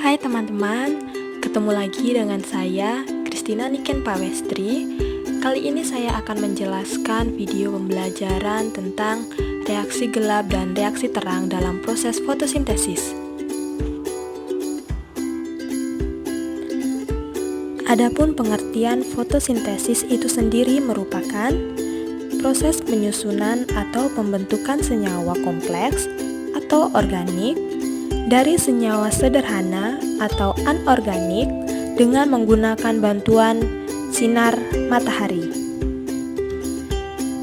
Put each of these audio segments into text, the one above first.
Hai teman-teman, ketemu lagi dengan saya, Christina Niken Pawestri. Kali ini saya akan menjelaskan video pembelajaran tentang reaksi gelap dan reaksi terang dalam proses fotosintesis. Adapun pengertian fotosintesis itu sendiri merupakan proses penyusunan atau pembentukan senyawa kompleks atau organik dari senyawa sederhana atau anorganik dengan menggunakan bantuan sinar matahari.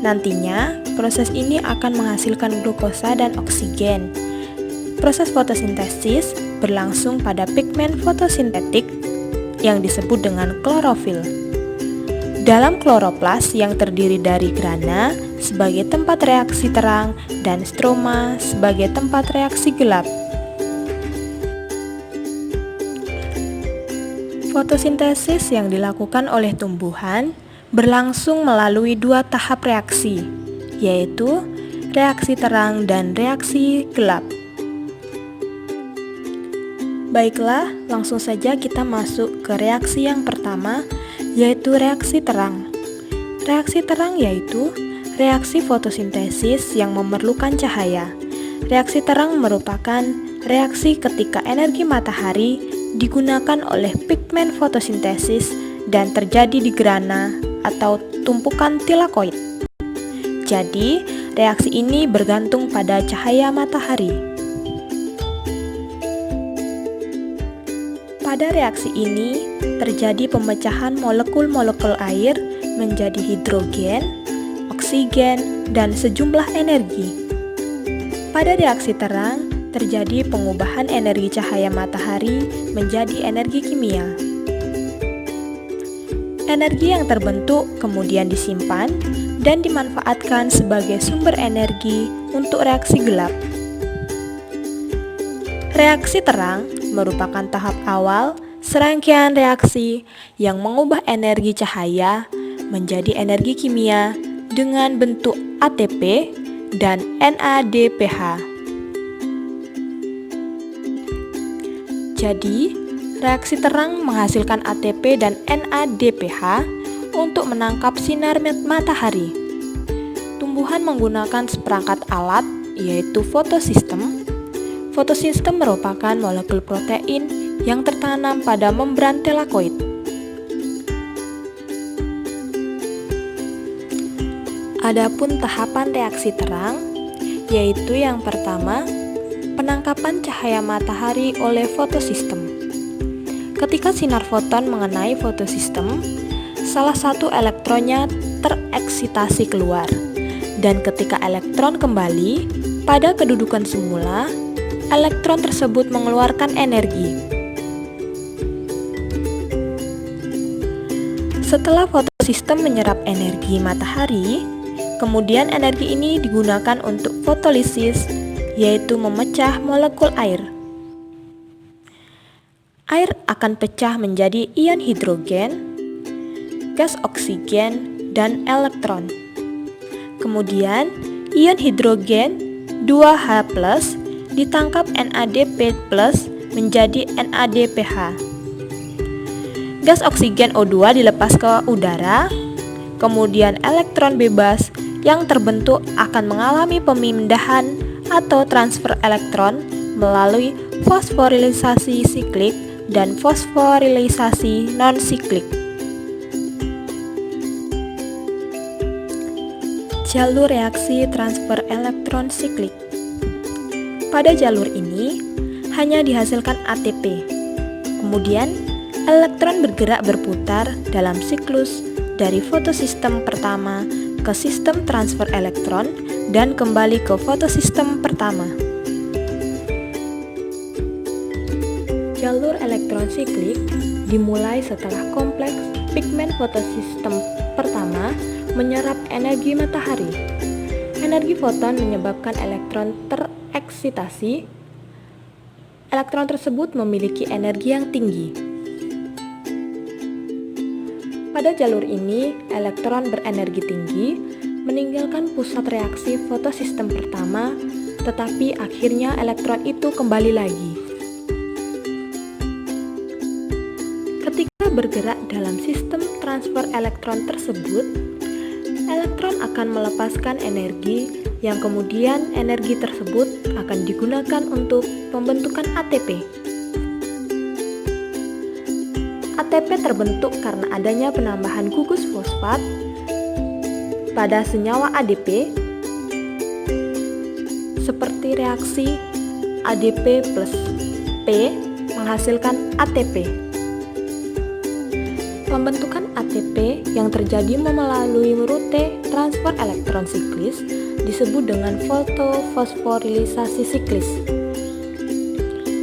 Nantinya, proses ini akan menghasilkan glukosa dan oksigen. Proses fotosintesis berlangsung pada pigmen fotosintetik yang disebut dengan klorofil. Dalam kloroplas yang terdiri dari grana sebagai tempat reaksi terang dan stroma sebagai tempat reaksi gelap. Fotosintesis yang dilakukan oleh tumbuhan berlangsung melalui dua tahap reaksi, yaitu reaksi terang dan reaksi gelap. Baiklah, langsung saja kita masuk ke reaksi yang pertama, yaitu reaksi terang. Reaksi terang yaitu reaksi fotosintesis yang memerlukan cahaya. Reaksi terang merupakan reaksi ketika energi matahari digunakan oleh pigmen fotosintesis dan terjadi di grana atau tumpukan tilakoid. Jadi, reaksi ini bergantung pada cahaya matahari. Pada reaksi ini, terjadi pemecahan molekul-molekul air menjadi hidrogen, oksigen, dan sejumlah energi. Pada reaksi terang, terjadi pengubahan energi cahaya matahari menjadi energi kimia. Energi yang terbentuk kemudian disimpan dan dimanfaatkan sebagai sumber energi untuk reaksi gelap. Reaksi terang merupakan tahap awal serangkaian reaksi yang mengubah energi cahaya menjadi energi kimia dengan bentuk ATP dan NADPH. Jadi, reaksi terang menghasilkan ATP dan NADPH untuk menangkap sinar matahari. Tumbuhan menggunakan seperangkat alat, yaitu fotosistem. Fotosistem merupakan molekul protein yang tertanam pada membran tilakoid. Adapun tahapan reaksi terang, yaitu yang pertama, penangkapan cahaya matahari oleh fotosistem. Ketika sinar foton mengenai fotosistem, salah satu elektronnya tereksitasi keluar, dan ketika elektron kembali pada kedudukan semula, elektron tersebut mengeluarkan energi. Setelah fotosistem menyerap energi matahari, kemudian energi ini digunakan untuk fotolisis, yaitu memecah molekul air. Air akan pecah menjadi ion hidrogen, gas oksigen, dan elektron. Kemudian, ion hidrogen 2H+ ditangkap NADP+ menjadi NADPH. Gas oksigen O2 dilepas ke udara, kemudian elektron bebas yang terbentuk akan mengalami pemindahan atau transfer elektron melalui fosforilisasi siklik dan fosforilisasi non-siklik. Jalur reaksi transfer elektron siklik. Pada jalur ini, hanya dihasilkan ATP. Kemudian, elektron bergerak berputar dalam siklus dari fotosistem pertama ke sistem transfer elektron dan kembali ke fotosistem pertama. Jalur elektron siklik dimulai setelah kompleks pigmen fotosistem pertama menyerap energi matahari. Energi foton menyebabkan elektron tereksitasi. Elektron tersebut memiliki energi yang tinggi. Pada jalur ini, elektron berenergi tinggi meninggalkan pusat reaksi fotosistem pertama, tetapi akhirnya elektron itu kembali lagi. bergerak dalam sistem transfer elektron tersebut, elektron akan melepaskan energi yang kemudian energi tersebut akan digunakan untuk pembentukan ATP. ATP terbentuk karena adanya penambahan gugus fosfat pada senyawa ADP seperti reaksi ADP plus P menghasilkan ATP. Pembentukan ATP yang terjadi melalui rute transfer elektron siklis disebut dengan fotofosforilisasi siklis.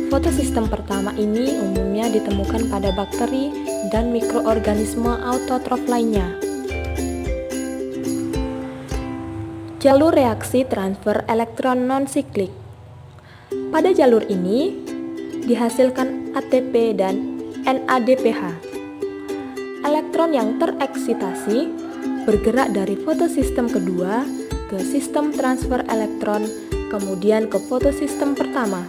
Fotosistem pertama ini umumnya ditemukan pada bakteri dan mikroorganisme autotrof lainnya. Jalur reaksi transfer elektron non-siklik. Pada jalur ini dihasilkan ATP dan NADPH. Elektron yang tereksitasi bergerak dari fotosistem kedua ke sistem transfer elektron, kemudian ke fotosistem pertama,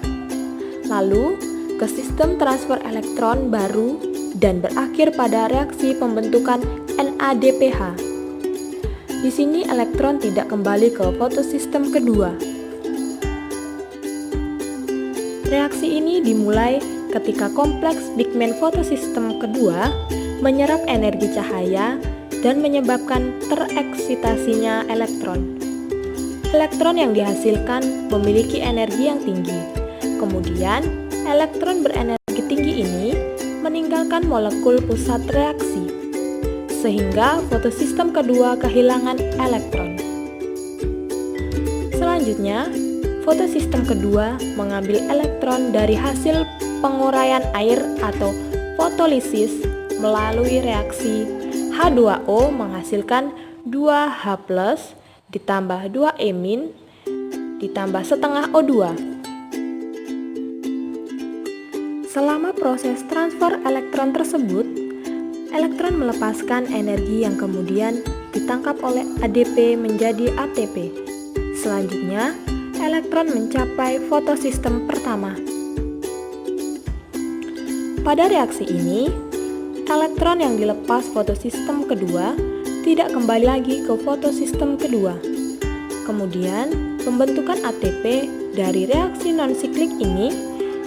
lalu ke sistem transfer elektron baru dan berakhir pada reaksi pembentukan NADPH. Di sini elektron tidak kembali ke fotosistem kedua. Reaksi ini dimulai ketika kompleks pigmen fotosistem kedua menyerap energi cahaya dan menyebabkan tereksitasinya elektron. Elektron yang dihasilkan memiliki energi yang tinggi. Kemudian, elektron berenergi tinggi ini meninggalkan molekul pusat reaksi, sehingga fotosistem kedua kehilangan elektron. Selanjutnya, fotosistem kedua mengambil elektron dari hasil penguraian air atau fotolisis melalui reaksi H2O menghasilkan 2H+ ditambah 2E- ditambah setengah O2. Selama proses transfer elektron tersebut, elektron melepaskan energi yang kemudian ditangkap oleh ADP menjadi ATP. Selanjutnya, elektron mencapai fotosistem pertama. Pada reaksi ini, elektron yang dilepas fotosistem kedua tidak kembali lagi ke fotosistem kedua. Kemudian, pembentukan ATP dari reaksi non-siklik ini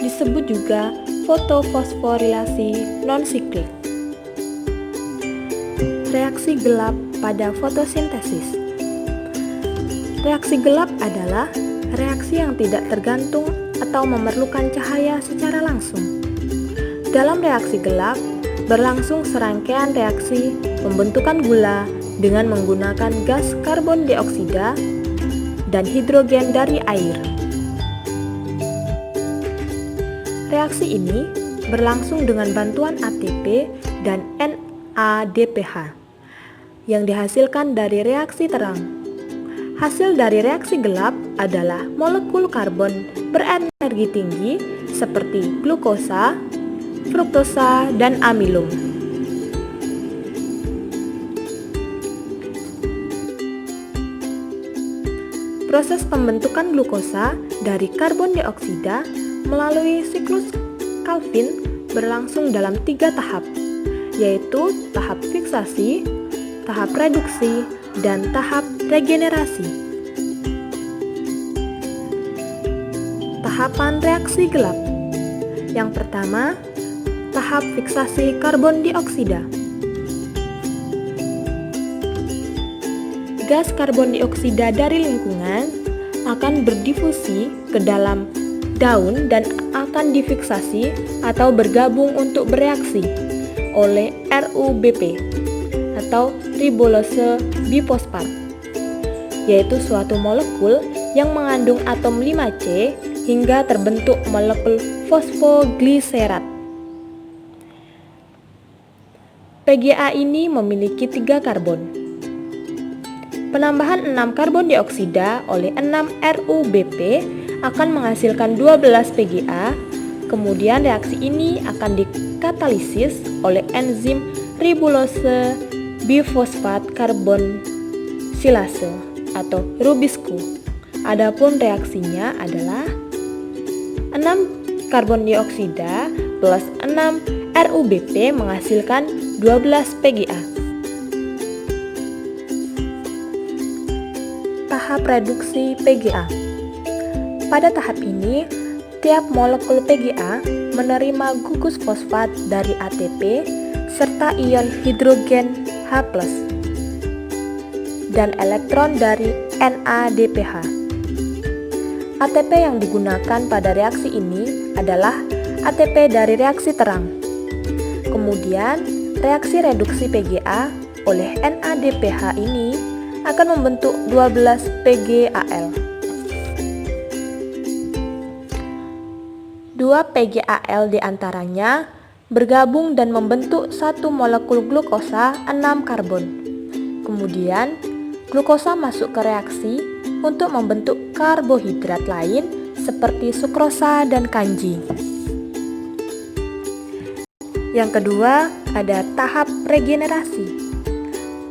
disebut juga fotofosforilasi non-siklik. Reaksi gelap pada fotosintesis. Reaksi gelap adalah reaksi yang tidak tergantung atau memerlukan cahaya secara langsung. Dalam reaksi gelap, berlangsung serangkaian reaksi pembentukan gula dengan menggunakan gas karbon dioksida dan hidrogen dari air. Reaksi ini berlangsung dengan bantuan ATP dan NADPH yang dihasilkan dari reaksi terang. Hasil dari reaksi gelap adalah molekul karbon berenergi tinggi seperti glukosa, fruktosa, dan amilum. Proses pembentukan glukosa dari karbon dioksida melalui siklus Calvin berlangsung dalam 3 tahap, yaitu tahap fiksasi, tahap reduksi, dan tahap regenerasi. Tahapan reaksi gelap. Yang pertama, tahap fiksasi karbon dioksida. Gas karbon dioksida dari lingkungan akan berdifusi ke dalam daun dan akan difiksasi atau bergabung untuk bereaksi oleh RuBP atau ribulose bifosfat, yaitu suatu molekul yang mengandung atom 5C hingga terbentuk molekul fosfogliserat. PGA ini memiliki 3 karbon. Penambahan 6 karbon dioksida oleh 6 RuBP akan menghasilkan 12 PGA. Kemudian reaksi ini akan dikatalisis oleh enzim ribulose bifosfat karbon silase atau Rubisco. Adapun reaksinya adalah 6 karbon dioksida plus 6 RuBP menghasilkan 12 PGA. Tahap reduksi PGA. Pada tahap ini, tiap molekul PGA menerima gugus fosfat dari ATP serta ion hidrogen H+, dan elektron dari NADPH. ATP yang digunakan pada reaksi ini adalah ATP dari reaksi terang. Kemudian, reaksi reduksi PGA oleh NADPH ini akan membentuk 12 PgAl. 2 PgAl diantaranya bergabung dan membentuk satu molekul glukosa 6 karbon. Kemudian, glukosa masuk ke reaksi untuk membentuk karbohidrat lain seperti sukrosa dan kanji. Yang kedua, ada tahap regenerasi.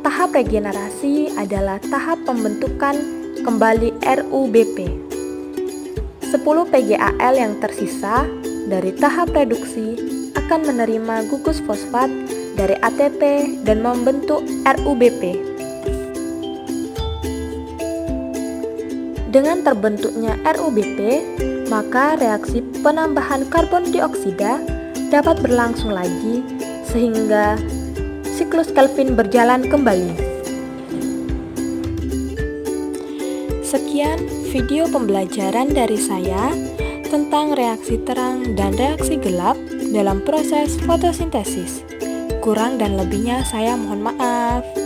Tahap regenerasi adalah tahap pembentukan kembali RuBP. 10 PgAl yang tersisa dari tahap reduksi akan menerima gugus fosfat dari ATP dan membentuk RuBP. Dengan terbentuknya RuBP, maka reaksi penambahan karbon dioksida dapat berlangsung lagi sehingga siklus Kelvin berjalan kembali. Sekian video pembelajaran dari saya tentang reaksi terang dan reaksi gelap dalam proses fotosintesis. Kurang dan lebihnya saya mohon maaf.